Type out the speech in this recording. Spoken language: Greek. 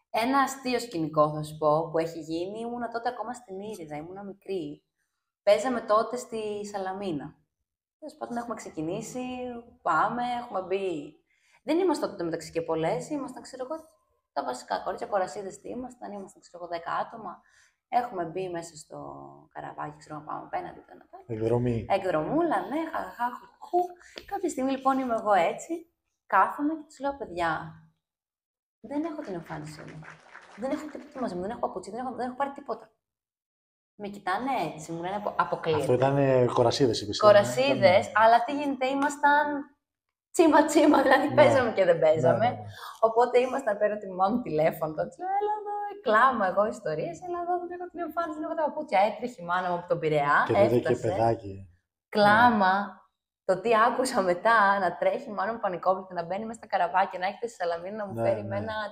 Ένα αστείο σκηνικό θα σου πω που έχει γίνει. Ήμουνα τότε ακόμα στην Ήριδα, ήμουνα μικρή. Παίζαμε τότε στη Σαλαμίνα. Τέλος πάντων, έχουμε ξεκινήσει, πάμε, έχουμε μπει. Δεν ήμασταν τότε μεταξύ και πολλές, ήμασταν, ξέρω εγώ, τα βασικά κορίτσια, κορασίδες τι ήμασταν, ξέρω εγώ, 10 άτομα. Έχουμε μπει μέσα στο καραβάκι, ξέρω να πάμε απέναντι. Εκδρομή. Εκδρομούλα, ναι, χαχαχαχου. Κάποια στιγμή λοιπόν είμαι εγώ έτσι, κάθομαι και τους λέω, παιδιά, δεν έχω την εμφάνισή μου. Δεν έχω τίποτα μαζί μου, δεν έχω παπούτσι, δεν έχω πάρει τίποτα. Με κοιτάνε έτσι, μου λένε αποκλείεται. Αυτό ήταν κορασίδες, είπες. Κορασίδες, αλλά τι γίνεται, ήμασταν τσίμα-τσίμα, δηλαδή παίζαμε και δεν παίζαμε. Ναι. Οπότε ήμασταν, παίρνω τη μαμά μου τηλέφωνο, τότε λέω, έλα εδώ, κλάμα εγώ ιστορίες, έλα εδώ, δεν έχω την εμφάνιση, δεν έχω τα παπούτσια. Έτρεχε η μάνα μου από τον Πειραιά, και έφτασε. Και παιδάκι. Κλάμα. Το τι άκουσα μετά, να τρέχει μάλλον πανικόβλητα, να μπαίνει μέσα στα καραβάκια, να έρχεται στη Σαλαμίνα να μου φέρει με ένα